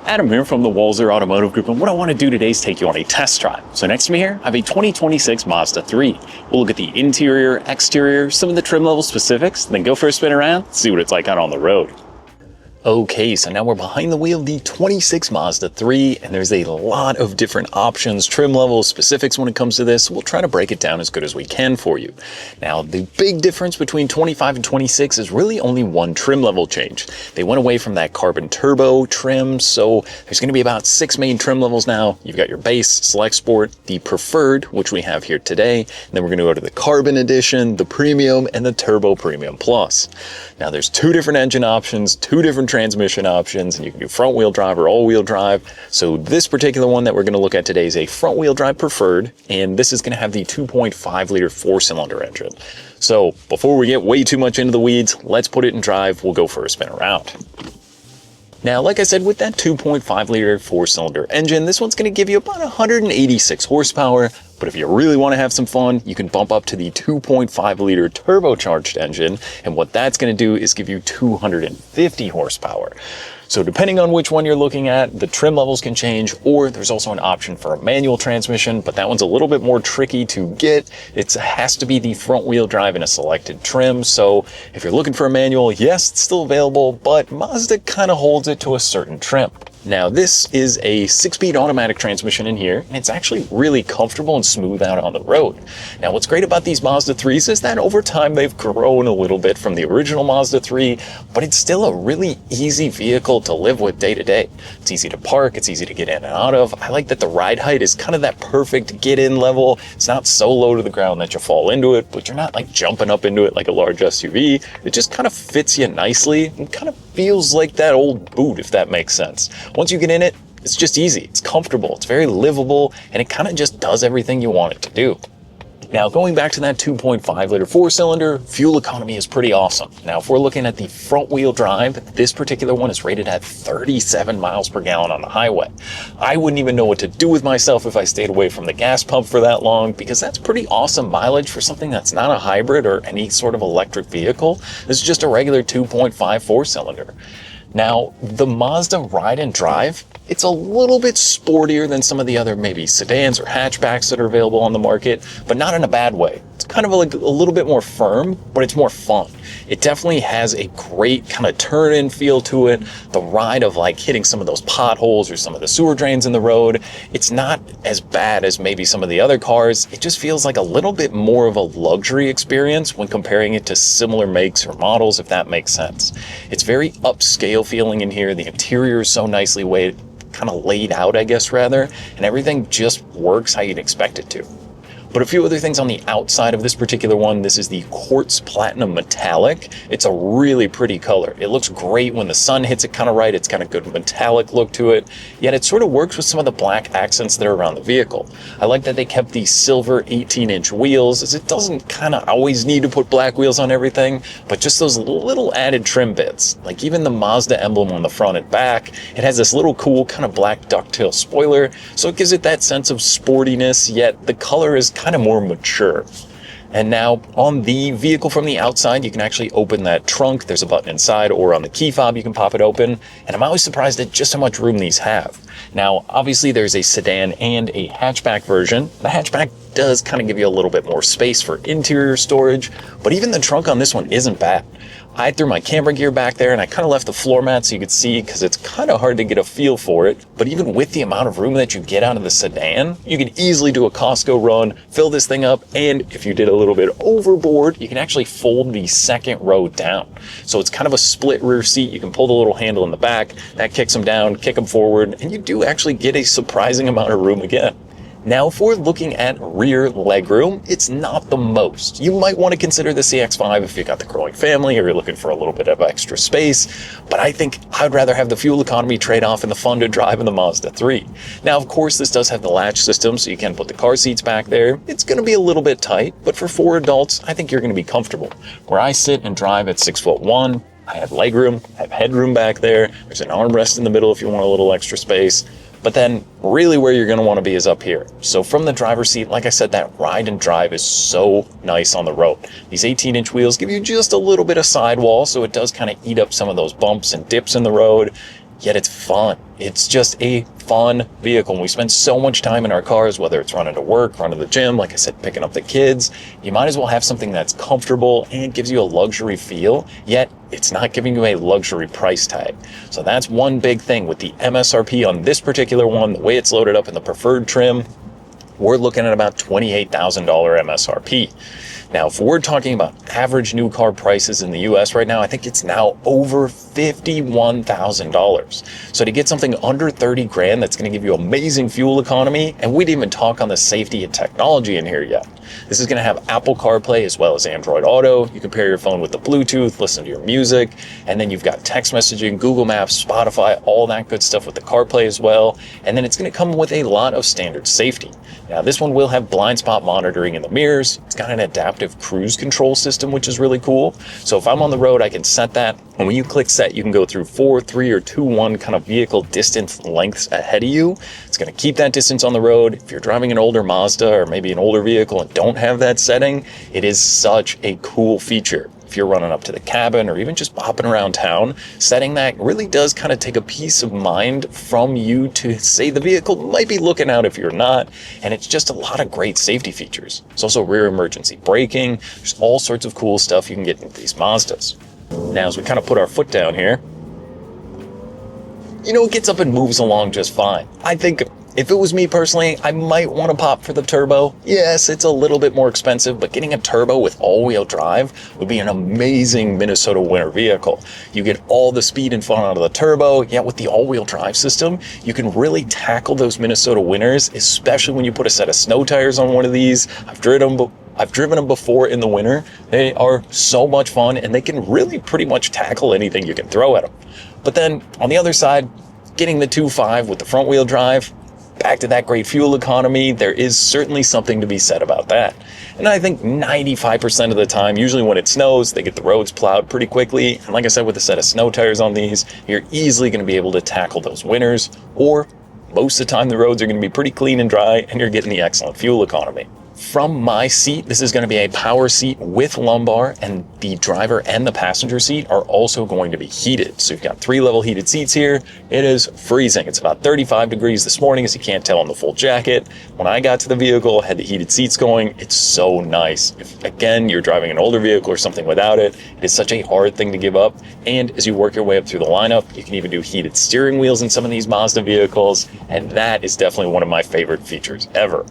Adam here from the Walser Automotive Group, and what I want to do today is take you on a test drive. So next to me here, I have a 2026 Mazda 3. We'll look at the interior, exterior, some of the trim level specifics, then go for a spin around, see what it's like out on the road. Okay, so now we're behind the wheel of the 26 Mazda 3, and there's a lot of different options, trim levels, specifics when it comes to this. We'll try to break it down as good as we can for you. Now, the big difference between 25 and 26 is really only one trim level change. They went away from that carbon turbo trim, so there's going to be about 6 main trim levels now. You've got your base, select sport, the preferred, which we have here today, and then we're going to go to the carbon edition, the premium, and the turbo premium plus. Now, there's 2 different engine options, 2 different transmission options, and you can do front wheel drive or all wheel drive. So this particular one that we're going to look at today is a front wheel drive preferred, and this is going to have the 2.5 liter 4-cylinder engine. So before we get way too much into the weeds, let's put it in drive. We'll go for a spin around. Now, like I said, with that 2.5 liter 4-cylinder engine, this one's going to give you about 186 horsepower. But if you really want to have some fun, you can bump up to the 2.5 liter turbocharged engine. And what that's going to do is give you 250 horsepower. So depending on which one you're looking at, the trim levels can change, or there's also an option for a manual transmission, but that one's a little bit more tricky to get. It has to be the front wheel drive in a selected trim. So if you're looking for a manual, yes, it's still available, but Mazda kind of holds it to a certain trim. Now, this is a 6-speed automatic transmission in here, and it's actually really comfortable and smooth out on the road. Now, what's great about these Mazda 3s is that over time they've grown a little bit from the original Mazda 3, but it's still a really easy vehicle to live with day to day. It's easy to park, it's easy to get in and out of. I like that the ride height is kind of that perfect get-in level. It's not so low to the ground that you fall into it, but you're not like jumping up into it like a large SUV. It just kind of fits you nicely and kind of feels like that old boot, if that makes sense. Once you get in it, it's just easy, it's comfortable, it's very livable, and it kind of just does everything you want it to do. Now, going back to that 2.5 liter 4-cylinder, fuel economy is pretty awesome. Now, if we're looking at the front wheel drive, this particular one is rated at 37 miles per gallon on the highway. I wouldn't even know what to do with myself if I stayed away from the gas pump for that long, because that's pretty awesome mileage for something that's not a hybrid or any sort of electric vehicle. This is just a regular 2.5 4-cylinder. Now, the Mazda ride and drive, it's a little bit sportier than some of the other maybe sedans or hatchbacks that are available on the market, but not in a bad way. It's kind of like a little bit more firm, but it's more fun. It definitely has a great kind of turn-in feel to it. The ride of like hitting some of those potholes or some of the sewer drains in the road, it's not as bad as maybe some of the other cars. It just feels like a little bit more of a luxury experience when comparing it to similar makes or models, if that makes sense. It's very upscale feeling in here. The interior is so nicely kind of laid out, I guess, rather, and everything just works how you'd expect it to. But a few other things on the outside of this particular one. This is the Quartz Platinum Metallic. It's a really pretty color. It looks great when the sun hits it kind of right. It's got a good metallic look to it, yet it sort of works with some of the black accents that are around the vehicle. I like that they kept these silver 18-inch wheels, as it doesn't kind of always need to put black wheels on everything, but just those little added trim bits. Like even the Mazda emblem on the front and back, it has this little cool kind of black ducktail spoiler, so it gives it that sense of sportiness, yet the color is kind of more mature. And now on the vehicle from the outside, you can actually open that trunk. There's a button inside, or on the key fob you can pop it open, and I'm always surprised at just how much room these have. Now obviously there's a sedan and a hatchback version. The hatchback does kind of give you a little bit more space for interior storage, but even the trunk on this one isn't bad. I threw my camera gear back there, and I kind of left the floor mat so you could see, because it's kind of hard to get a feel for it. But even with the amount of room that you get out of the sedan, you can easily do a Costco run, fill this thing up, and if you did a little bit overboard, you can actually fold the second row down. So it's kind of a split rear seat. You can pull the little handle in the back, that kicks them down, kick them forward, and you do actually get a surprising amount of room again. Now, if we're looking at rear legroom, it's not the most. You might want to consider the CX-5 if you've got the growing family or you're looking for a little bit of extra space, but I think I'd rather have the fuel economy trade-off and the fun to drive in the Mazda 3. Now, of course, this does have the latch system, so you can put the car seats back there. It's going to be a little bit tight, but for 4 adults, I think you're going to be comfortable. Where I sit and drive at 6'1", I have legroom, I have headroom back there. There's an armrest in the middle if you want a little extra space. But then really where you're going to want to be is up here. So from the driver's seat, like I said, that ride and drive is so nice on the road. These 18-inch wheels give you just a little bit of sidewall, so it does kind of eat up some of those bumps and dips in the road. yet it's fun. It's just a fun vehicle. And we spend so much time in our cars, whether it's running to work, running to the gym, like I said, picking up the kids. You might as well have something that's comfortable and gives you a luxury feel, yet it's not giving you a luxury price tag. So that's one big thing with the MSRP on this particular one, the way it's loaded up in the preferred trim. We're looking at about $28,000 MSRP. Now, if we're talking about average new car prices in the US right now, I think it's now over $51,000. So to get something under 30 grand, that's going to give you amazing fuel economy. And we didn't even talk on the safety and technology in here yet. This is going to have Apple CarPlay as well as Android Auto. You can pair your phone with the Bluetooth, listen to your music, and then you've got text messaging, Google Maps, Spotify, all that good stuff with the CarPlay as well. And then it's going to come with a lot of standard safety. Now, this one will have blind spot monitoring in the mirrors. It's got an adaptive cruise control system, which is really cool. So if I'm on the road, I can set that. And when you click set, you can go through 4, 3, or 2, 1 kind of vehicle distance lengths ahead of you. It's going to keep that distance on the road. If you're driving an older Mazda or maybe an older vehicle and don't have that setting, it is such a cool feature. If you're running up to the cabin or even just bopping around town, setting that really does kind of take a peace of mind from you to say the vehicle might be looking out if you're not. And it's just a lot of great safety features. There's also rear emergency braking. There's all sorts of cool stuff you can get into these Mazdas. Now, as we kind of put our foot down here, it gets up and moves along just fine. I think if it was me personally, I might want to pop for the turbo. Yes, it's a little bit more expensive, but getting a turbo with all-wheel drive would be an amazing Minnesota winter vehicle. You get all the speed and fun out of the turbo, yet with the all-wheel drive system, you can really tackle those Minnesota winters, especially when you put a set of snow tires on one of these. I've driven them before in the winter. They are so much fun, and they can really pretty much tackle anything you can throw at them. But then, on the other side, getting the 2.5 with the front-wheel drive, back to that great fuel economy, there is certainly something to be said about that. And I think 95% of the time, usually when it snows, they get the roads plowed pretty quickly. And like I said, with a set of snow tires on these, you're easily going to be able to tackle those winters, or most of the time the roads are going to be pretty clean and dry, and you're getting the excellent fuel economy. From my seat, this is going to be a power seat with lumbar, and the driver and the passenger seat are also going to be heated. So you've got 3 level heated seats here. It is freezing. It's about 35 degrees this morning, as you can't tell on the full jacket. When I got to the vehicle, I had the heated seats going. It's so nice. If, again, you're driving an older vehicle or something without it, it is such a hard thing to give up. And as you work your way up through the lineup, you can even do heated steering wheels in some of these Mazda vehicles, and that is definitely one of my favorite features ever.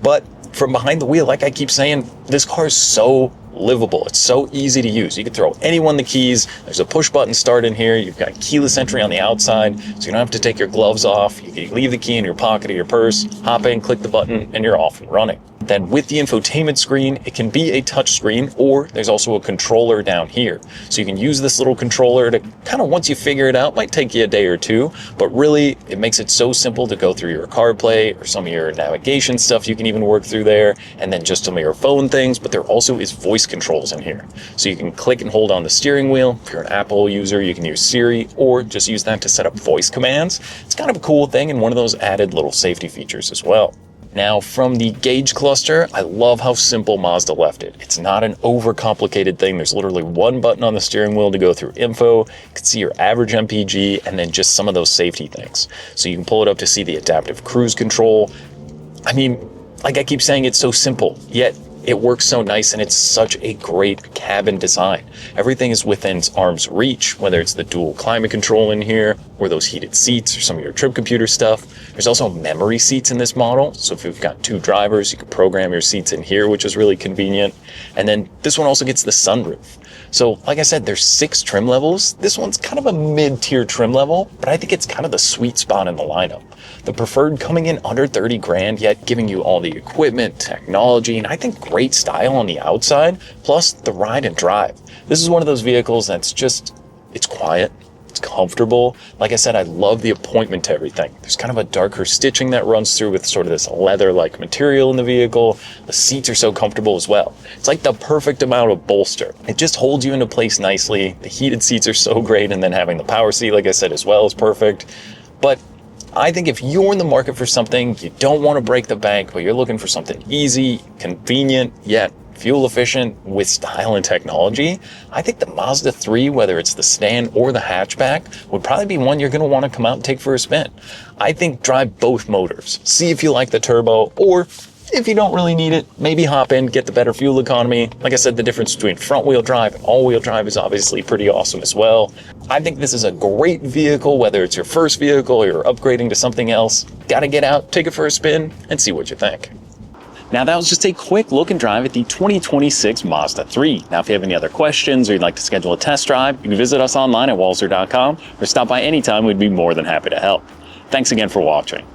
But from behind the wheel, like I keep saying, this car is so livable. It's so easy to use. You can throw anyone the keys. There's a push button start in here. You've got keyless entry on the outside, so you don't have to take your gloves off. You can leave the key in your pocket or your purse, hop in, click the button, and you're off and running. Then with the infotainment screen, it can be a touch screen, or there's also a controller down here. So you can use this little controller to kind of, once you figure it out, might take you a day or two, but really it makes it so simple to go through your CarPlay or some of your navigation stuff you can even work through there, and then just some of your phone things. But there also is voice controls in here. So you can click and hold on the steering wheel. If you're an Apple user, you can use Siri, or just use that to set up voice commands. It's kind of a cool thing, and one of those added little safety features as well. Now, from the gauge cluster, I love how simple Mazda left it. It's not an overcomplicated thing. There's literally one button on the steering wheel to go through info. You can see your average MPG, and then just some of those safety things. So you can pull it up to see the adaptive cruise control. I mean, like I keep saying, it's so simple, yet it works so nice, and it's such a great cabin design. Everything is within arm's reach, whether it's the dual climate control in here, or those heated seats, or some of your trip computer stuff. There's also memory seats in this model, so if you've got 2 drivers, you can program your seats in here, which is really convenient. And then this one also gets the sunroof. So like I said, there's 6 trim levels. This one's kind of a mid-tier trim level, but I think it's kind of the sweet spot in the lineup. The preferred coming in under 30 grand, yet giving you all the equipment, technology, and I think great style on the outside, plus the ride and drive. This is one of those vehicles that's just, it's quiet, it's comfortable. Like I said, I love the appointment to everything. There's kind of a darker stitching that runs through with sort of this leather-like material in the vehicle. The seats are so comfortable as well. It's like the perfect amount of bolster. It just holds you into place nicely. The heated seats are so great, and then having the power seat, like I said, as well, is perfect. But I think if you're in the market for something, you don't want to break the bank, but you're looking for something easy, convenient, yet fuel efficient with style and technology, I think the Mazda 3, whether it's the sedan or the hatchback, would probably be one you're going to want to come out and take for a spin. I think drive both motors. See if you like the turbo, or if you don't really need it, maybe hop in, get the better fuel economy. Like I said, the difference between front wheel drive and all wheel drive is obviously pretty awesome as well. I think this is a great vehicle, whether it's your first vehicle or you're upgrading to something else. Gotta get out, take it for a spin, and see what you think. Now that was just a quick look and drive at the 2026 Mazda 3. Now if you have any other questions or you'd like to schedule a test drive, you can visit us online at walser.com or stop by anytime. We'd be more than happy to help. Thanks again for watching.